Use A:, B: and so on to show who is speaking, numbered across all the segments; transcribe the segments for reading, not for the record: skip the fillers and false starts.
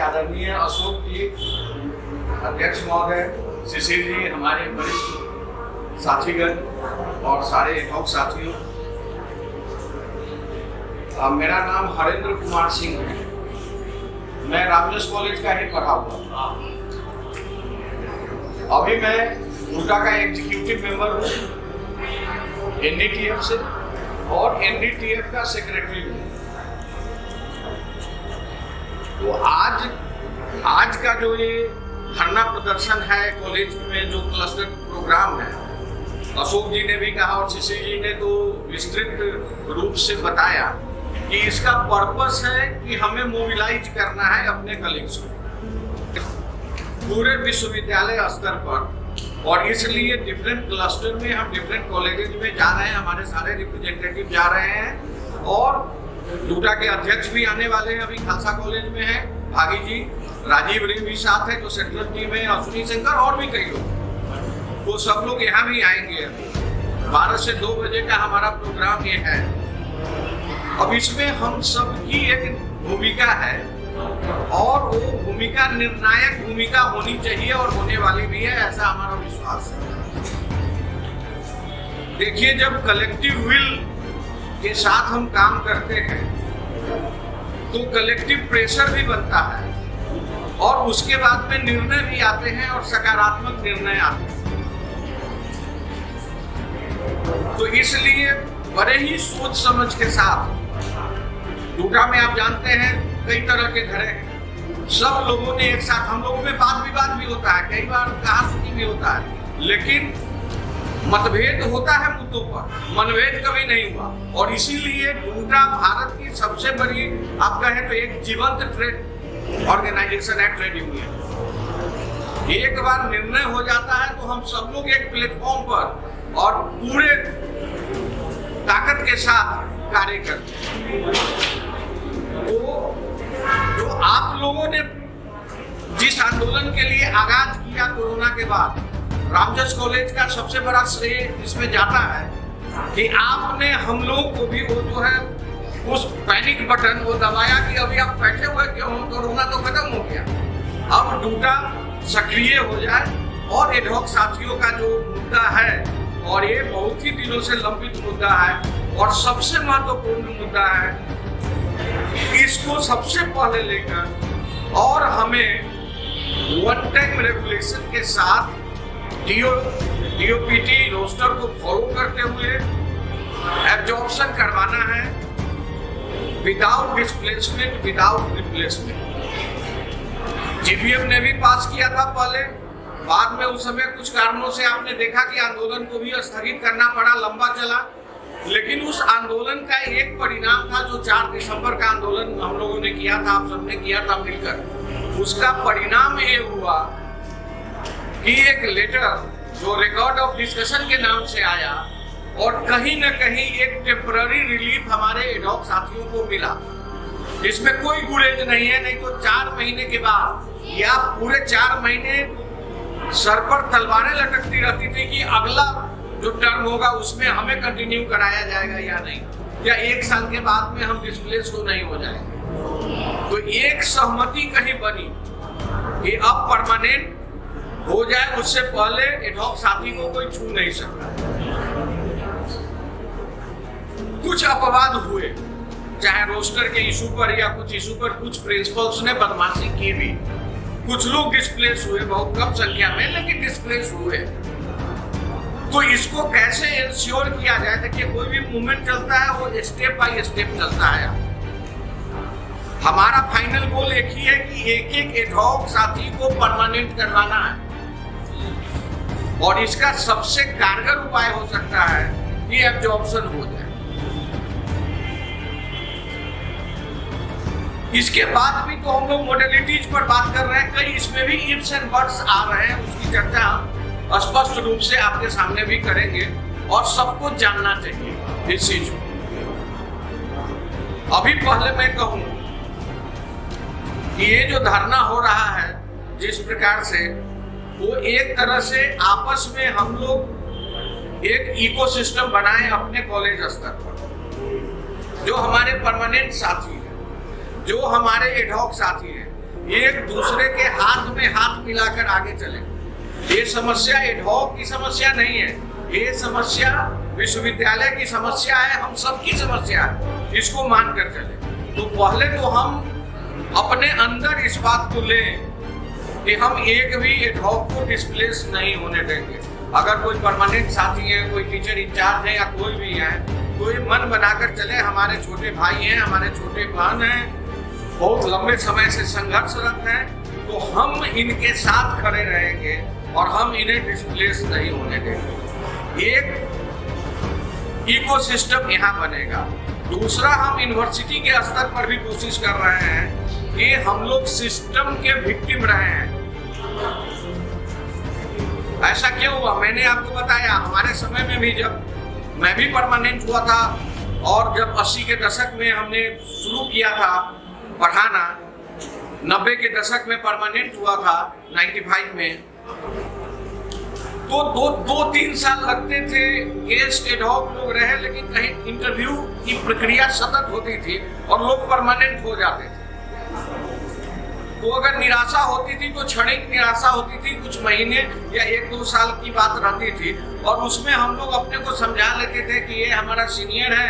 A: आदरणीय अशोक जी, अध्यक्ष महोदय, शिशिर जी, हमारे वरिष्ठ साथीगण और सारे एडहॉक साथियों, मेरा नाम हरेंद्र कुमार सिंह है। मैं रामजस कॉलेज का ही पढ़ा हुआ। अभी मैं डूटा का एग्जीक्यूटिव मेंबर हूँ एनडीटीएफ से और एनडीटीएफ का सेक्रेटरी हूँ। तो आज का जो ये धरना प्रदर्शन है कॉलेज में, जो क्लस्टर प्रोग्राम है, अशोक जी ने भी कहा और शिशिर जी ने तो विस्तृत रूप से बताया कि इसका पर्पस है कि हमें मोबिलाइज करना है अपने कलीग्स को पूरे विश्वविद्यालय स्तर पर, और इसलिए डिफरेंट क्लस्टर में हम डिफरेंट कॉलेजेस में जा रहे हैं। हमारे सारे रिप्रेजेंटेटिव जा रहे हैं और डूटा के अध्यक्ष भी आने वाले हैं। अभी खालसा कॉलेज में है भागी जी, राजीव रे भी साथ है जो सेंट्रल टीम है, अश्विनी शंकर और भी कई लोग, वो सब लोग यहाँ भी आएंगे। 12 से 2 बजे का हमारा प्रोग्राम ये है। अब इसमें हम सबकी एक भूमिका है और वो भूमिका निर्णायक भूमिका होनी चाहिए और होने वाली भी है, ऐसा हमारा विश्वास है। देखिए, जब कलेक्टिव विल के साथ हम काम करते हैं तो कलेक्टिव प्रेशर भी बनता है और उसके बाद में निर्णय भी आते हैं और सकारात्मक निर्णय आते हैं। तो इसलिए बड़े ही सोच समझ के साथ, डूटा में आप जानते हैं कई तरह के घरे हैं, सब लोगों ने एक साथ, हम लोगों में वाद विवाद भी होता है, कई बार कहा-सुनी भी होता है, लेकिन मतभेद होता है मुद्दों पर, मनभेद कभी नहीं हुआ। और इसीलिए डूटा भारत की सबसे बड़ी, आप कहें तो एक जीवंत ट्रेड ऑर्गेनाइजेशन है, ट्रेड यूनियन। एक बार निर्णय हो जाता है तो हम सब लोग एक प्लेटफॉर्म पर और पूरे ताकत के साथ कार्य करते हैं। तो जो आप लोगों ने जिस आंदोलन के लिए आगाज किया कोरोना के बाद, रामजस कॉलेज का सबसे बड़ा श्रेय इसमें जाता है कि आपने हम लोग को भी वो जो है उस पैनिक बटन वो दबाया कि अभी आप बैठे हुए क्यों हो, कोरोना तो खत्म हो गया, अब डूटा सक्रिय हो जाए। और एडहॉक साथियों का जो मुद्दा है, और ये बहुत ही दिनों से लंबित मुद्दा है और सबसे महत्वपूर्ण मुद्दा है, इसको सबसे पहले लेकर और हमें वन टाइम रेगुलेशन के साथ डीओपीटी रोस्टर को फॉलो करते हुए एब्जॉर्प्शन करवाना है, without displacement, without replacement. GBM ने भी पास किया था पहले, बाद में उस समय कुछ कारणों से आपने देखा कि आंदोलन को भी स्थगित करना पड़ा, लंबा चला। लेकिन उस आंदोलन का एक परिणाम था, जो 4 दिसंबर का आंदोलन हम लोगों ने किया था, आप सबने किया था मिलकर, उसका परिणाम ये हुआ कि एक लेटर जो रिकॉर्ड ऑफ डिस्कशन के नाम से आया और कहीं न कहीं एक टेम्पररी रिलीफ हमारे एडहॉक साथियों को मिला। इसमें कोई गुरेज नहीं है, नहीं तो 4 महीने के बाद या पूरे 4 महीने सर पर तलवारें लटकती रहती थी कि अगला जो टर्म होगा उसमें हमें कंटिन्यू कराया जाएगा या नहीं, या 1 साल के बाद में हम डिस्प्लेस तो नहीं हो जाएंगे। तो एक सहमति कहीं बनी कि अब परमानेंट हो जाए, उससे पहले एडहॉक साथी को कोई छू नहीं सकता। कुछ अपवाद हुए, चाहे रोस्टर के इशू पर या कुछ इशू पर, कुछ प्रिंसिपल्स ने बदमाशी की भी, कुछ लोग डिस्प्लेस हुए, बहुत कम संख्या में, लेकिन डिस्प्लेस हुए। तो इसको कैसे इंश्योर किया जाए? देखिए, कोई भी मूवमेंट चलता है वो स्टेप बाय स्टेप चलता है। हमारा फाइनल गोल एक ही है कि एक एडहॉक साथी को परमानेंट करवाना है, और इसका सबसे कारगर उपाय हो सकता है कि एब्जॉर्प्शन हो जाए। इसके बाद भी तो हम लोग मॉडलिटीज पर बात कर रहे हैं, कई इसमें भी इफ्स एंड बट्स आ रहे हैं, उसकी चर्चा स्पष्ट रूप से आपके सामने भी करेंगे और सबको जानना चाहिए इस चीज को। अभी पहले मैं कहूं कि ये जो धरना हो रहा है जिस प्रकार से, वो एक तरह से आपस में हम लोग एक इकोसिस्टम बनाए अपने कॉलेज स्तर पर। जो हमारे परमानेंट साथी हैं, जो हमारे एडहॉक साथी हैं, एक दूसरे के हाथ में हाथ मिलाकर आगे चले। ये समस्या एडहॉक की समस्या नहीं है, ये समस्या विश्वविद्यालय की समस्या है, हम सबकी समस्या है, इसको मानकर चले। तो पहले तो हम अपने अंदर इस बात को लें कि हम एक भी एडहॉक को डिस्प्लेस नहीं होने देंगे। अगर कोई परमानेंट साथी है, कोई टीचर इंचार्ज है या कोई भी है, कोई मन बनाकर चले, हमारे छोटे भाई हैं, हमारे छोटे बहन हैं, बहुत लंबे समय से संघर्षरत हैं, तो हम इनके साथ खड़े रहेंगे और हम इन्हें डिस्प्लेस नहीं होने देंगे। एक इकोसिस्टम यहाँ बनेगा। दूसरा, हम यूनिवर्सिटी के स्तर पर भी कोशिश कर रहे हैं कि हम लोग सिस्टम के विक्टिम रहे हैं। ऐसा क्यों हुआ? मैंने आपको बताया, हमारे समय में भी जब मैं भी परमानेंट हुआ था और जब 80 के दशक में हमने शुरू किया था पढ़ाना, 90 के दशक में परमानेंट हुआ था 95 में, तो दो तीन साल लगते थे। गेस्ट एडहॉक लोग रहे, लेकिन कहीं इंटरव्यू की प्रक्रिया सतत होती थी और लोग परमानेंट हो जाते थे। तो अगर निराशा होती थी तो क्षणिक निराशा होती थी, कुछ महीने या 1-2 साल की बात रहती थी, और उसमें हम लोग अपने को समझा लेते थे कि ये हमारा सीनियर है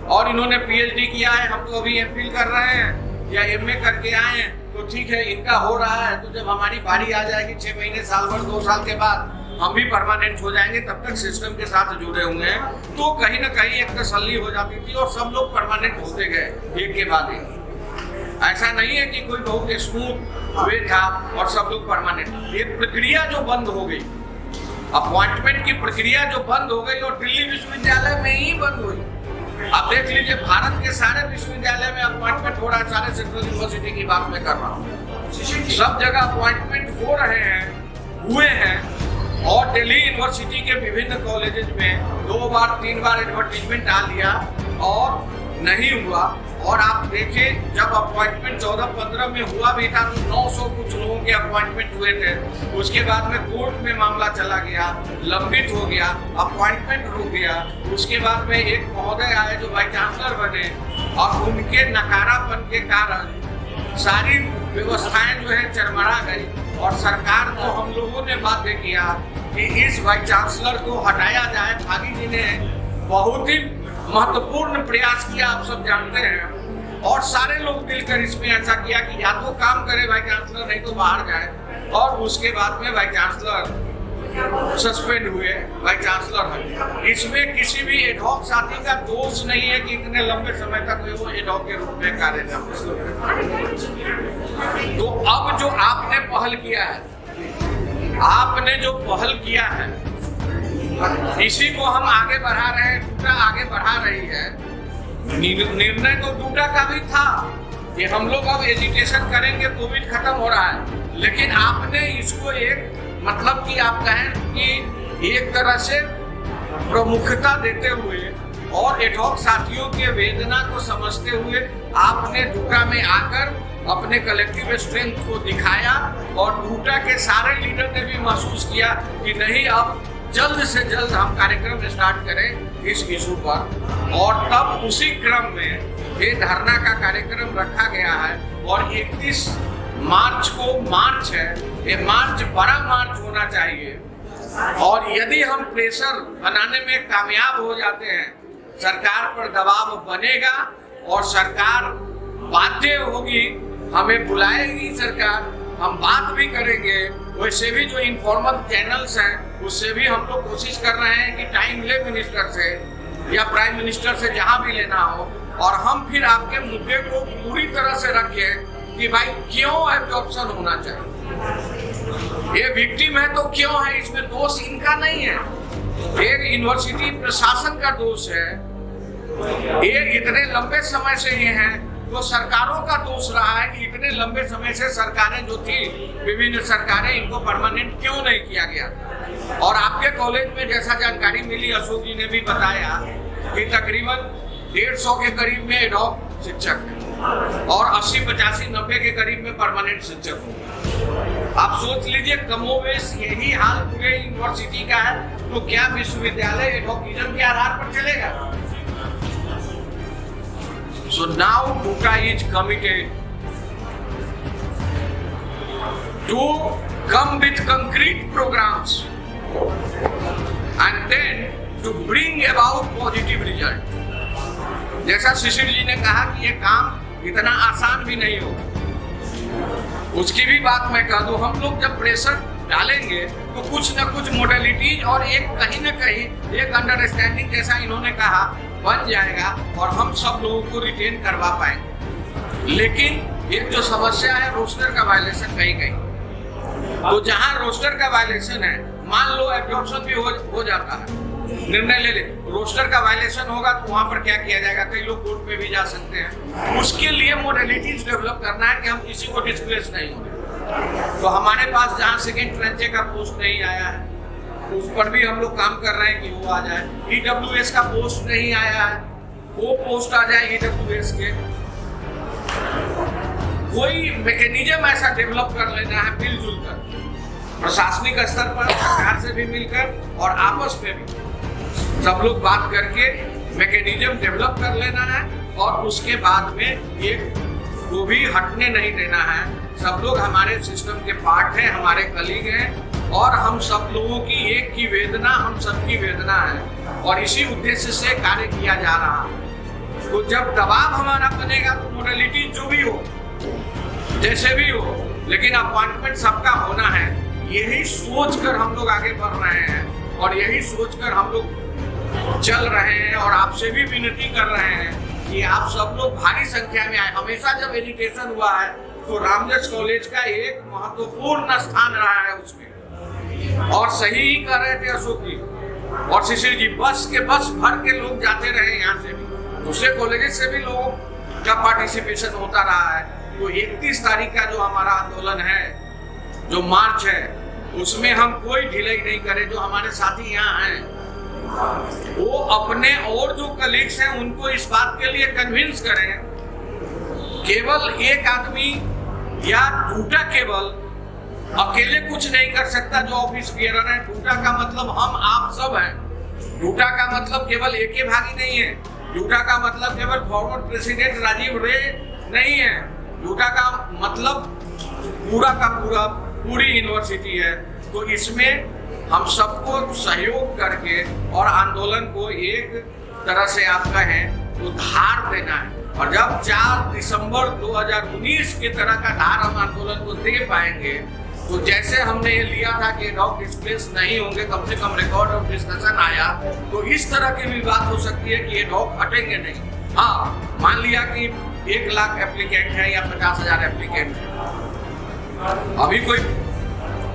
A: और इन्होंने पीएचडी किया है, हम तो अभी एमफिल कर रहे हैं या एमए करके आए हैं, तो ठीक है, इनका हो रहा है, तो जब हमारी बारी आ जाएगी 6 महीने, साल भर, 2 साल के बाद हम भी परमानेंट हो जाएंगे, तब तक सिस्टम के साथ जुड़े हुए हैं, तो कहीं ना कहीं एक तसल्ली हो जाती थी और सब लोग परमानेंट होते गए एक के बाद एक। ऐसा नहीं है कि कोई बहुत स्मूथ वे था और सब लोग परमानेंट। ये प्रक्रिया जो बंद हो गई, अपॉइंटमेंट की प्रक्रिया जो बंद हो गई, और दिल्ली विश्वविद्यालय में ही बंद हुई। आप देख लीजिए, भारत के सारे विश्वविद्यालय में अपॉइंटमेंट हो रहा है, सारे सेंट्रल यूनिवर्सिटी की बात मैं कर रहा हूँ, सब जगह अपॉइंटमेंट हो रहे हैं, हुए हैं। और दिल्ली यूनिवर्सिटी के विभिन्न कॉलेजेस में 2 बार 3 बार एडवर्टीजमेंट डाल दिया और नहीं हुआ। और आप देखें, जब अपॉइंटमेंट 14-15 में हुआ भी था तो 900 कुछ लोगों के अपॉइंटमेंट हुए थे। उसके बाद में कोर्ट में मामला चला गया, लंबित हो गया, अपॉइंटमेंट रुक गया। उसके बाद में एक महोदय आए जो वाइस चांसलर बने, और उनके नकारापन के कारण सारी व्यवस्थाएं जो है चरमरा गई, और सरकार को हम लोगों ने बाध्य किया कि इस वाइस चांसलर को हटाया जाए। भागी जी ने बहुत ही महत्वपूर्ण प्रयास किया, आप सब जानते हैं, और सारे लोग मिलकर इसमें ऐसा किया कि या तो काम करे वाइस चांसलर, नहीं तो बाहर जाए। और उसके बाद में वाइस चांसलर सस्पेंड हुए, वाइस चांसलर है। इसमें किसी भी एडहॉक साथी का दोष नहीं है कि इतने लंबे समय तक वो एडहॉक के रूप में कार्य कर रहे। तो अब जो आपने पहल किया है, आपने जो पहल किया है, इसी को हम आगे बढ़ा रहे हैं। डूटा आगे बढ़ा रही है। निर्णय तो डूटा का भी था कि हम लोग अब एजुकेशन करेंगे, कोविड खत्म हो रहा है, लेकिन आपने इसको एक मतलब कि आप कहें कि एक तरह से प्रमुखता देते हुए और एडहॉक साथियों के वेदना को समझते हुए आपने डूटा में आकर अपने कलेक्टिव स्ट्रेंथ को दिखाया, और डूटा के सारे लीडर ने भी महसूस किया कि नहीं, अब जल्द से जल्द हम कार्यक्रम स्टार्ट करें इस इशू पर। और तब उसी क्रम में ये धरना का कार्यक्रम रखा गया है, और 31 मार्च को मार्च है, ये मार्च बड़ा मार्च होना चाहिए। और यदि हम प्रेशर बनाने में कामयाब हो जाते हैं, सरकार पर दबाव बनेगा और सरकार बाध्य होगी, हमें बुलाएगी सरकार, हम बात भी करेंगे। वैसे भी जो इन्फॉर्मल चैनल्स हैं, उससे भी हम लोग कोशिश कर रहे हैं कि टाइम ले मिनिस्टर से या प्राइम मिनिस्टर से, जहां भी लेना हो, और हम फिर आपके मुद्दे को पूरी तरह से रखें कि भाई क्यों एब्जॉर्प्शन होना चाहिए। ये विक्टिम है तो क्यों है, इसमें दोष इनका नहीं है, ये यूनिवर्सिटी प्रशासन का दोष है। ये इतने लंबे समय से ये हैं, तो सरकारों का दोष रहा है कि इतने लंबे समय से सरकारें जो थी, विभिन्न सरकारें, इनको परमानेंट क्यों नहीं किया गया। और आपके कॉलेज में जैसा जानकारी मिली, अशोक जी ने भी बताया कि तकरीबन 150 के करीब में एडहॉक शिक्षक है और 80, 85, 90 के करीब में परमानेंट शिक्षक हो। आप सोच लीजिए, कमोबेश यही हाल पूरे यूनिवर्सिटी का है, तो क्या विश्वविद्यालय एडहॉकिज्म के आधार पर चलेगा? So now DUTA is committed to come with concrete programs and then to bring about positive result. जैसा शिशिर जी ने कहा कि ये काम इतना आसान भी नहीं होगा, उसकी भी बात मैं कह दूं। हम लोग जब प्रेशर डालेंगे तो कुछ न कुछ मोडेलिटीज और एक कहीं न कहीं एक अंडरस्टैंडिंग जैसा इन्होंने कहा बन जाएगा और हम सब लोगों को रिटेन करवा पाएंगे। लेकिन एक जो समस्या है रोस्टर का वायलेशन कहीं, तो जहां रोस्टर का वायलेशन है, मान लो एब्जॉर्प्शन भी हो जाता है, निर्णय ले ले, रोस्टर का वायलेशन होगा तो वहां पर क्या किया जाएगा? कई लोग कोर्ट में भी जा सकते हैं। उसके लिए मोडेलिटीज डेवलप करना है कि हम किसी को डिस्प्लेस नहीं होंगे। तो हमारे पास जहां सेकेंड ट्रेंचे का पोस्ट नहीं आया है, उस पर भी हम लोग काम कर रहे हैं कि वो आ जाए। EWS का पोस्ट नहीं आया है, वो पोस्ट आ जाए EWS के। कोई मैकेनिज्म ऐसा डेवलप कर लेना है मिलजुल कर, प्रशासनिक स्तर पर सरकार से भी मिलकर और आपस में भी सब लोग बात करके मैकेनिज्म डेवलप कर लेना है और उसके बाद में एक को भी हटने नहीं देना है। सब लोग हमारे सिस्टम के पार्ट हैं, हमारे कलीग हैं और हम सब लोगों की एक की वेदना हम सबकी वेदना है और इसी उद्देश्य से कार्य किया जा रहा है। तो जब दबाव हमारा बनेगा तो मोडेलिटी जो भी हो, जैसे भी हो, लेकिन अपॉइंटमेंट सबका होना है, यही सोचकर हम लोग आगे बढ़ रहे हैं और यही सोचकर हम लोग चल रहे हैं और आपसे भी विनती कर रहे हैं कि आप सब लोग भारी संख्या में आए। हमेशा जब एजुकेशन हुआ है तो रामजस कॉलेज का एक महत्वपूर्ण स्थान रहा है उसमें, और सही ही कर रहे थे अशोक जी और शिशिर जी। बस भर के लोग जाते रहे, यहाँ से भी दूसरे कॉलेजेस से भी लोगों का पार्टिसिपेशन होता रहा है। तो 31 तारीख का जो हमारा आंदोलन है, जो मार्च है, उसमें हम कोई ढिलाई नहीं करें। जो हमारे साथी यहाँ हैं वो अपने और जो कलीग्स हैं उनको इस बात के लिए कन्विंस करें। केवल एक आदमी या टूटा केवल अकेले कुछ नहीं कर सकता जो ऑफिस बियरर है। टूटा का मतलब हम आप सब हैं। टूटा का मतलब केवल एक ही भागी नहीं है। टूटा का मतलब केवल फॉरवर्ड प्रेसिडेंट राजीव रे नहीं है। टूटा का मतलब पूरा का पूरी यूनिवर्सिटी है। तो इसमें हम सबको सहयोग करके और आंदोलन को एक तरह से आप कहें तो धार देना है। और जब 4 दिसंबर 2019 की तरह का धार हम आंदोलन को दे पाएंगे तो जैसे हमने ये लिया था कि डॉग डिस्प्लेस नहीं होंगे, कम से कम रिकॉर्ड ऑफ डिस्कशन आया, तो इस तरह की भी बात हो सकती है कि ये डॉग हटेंगे नहीं। हाँ, मान लिया कि 1 लाख एप्लीकेंट है या 50,000 एप्लीकेंट है, अभी कोई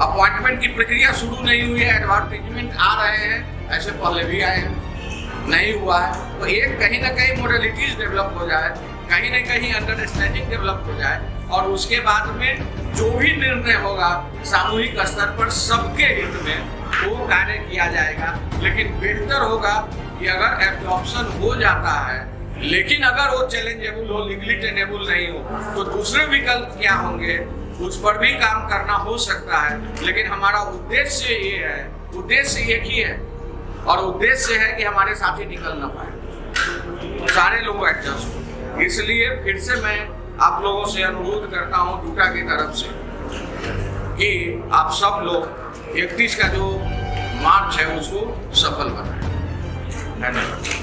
A: अपॉइंटमेंट की प्रक्रिया शुरू नहीं हुई है, एडवर्टाइजमेंट आ रहे हैं, ऐसे पहले भी आए हैं, नहीं हुआ है। तो एक कहीं ना कहीं मोडेलिटीज डेवलप हो जाए, कहीं ना कहीं अंडरस्टैंडिंग डेवलप हो जाए और उसके बाद में जो भी निर्णय होगा सामूहिक स्तर पर सबके हित में वो कार्य किया जाएगा। लेकिन बेहतर होगा कि अगर एब्जॉर्प्शन हो जाता है, लेकिन अगर वो चैलेंजेबल हो, लीगली टेनेबल नहीं हो, तो दूसरे विकल्प क्या होंगे उस पर भी काम करना हो सकता है। लेकिन हमारा उद्देश्य ये है, उद्देश्य एक ही है और उद्देश्य है कि हमारे साथी निकल ना पाए, सारे लोग एडजस्ट हो। इसलिए फिर से मैं आप लोगों से अनुरोध करता हूँ टूटा की तरफ से कि आप सब लोग 31 का जो मार्च है उसको सफल बनाएं। धन्यवाद।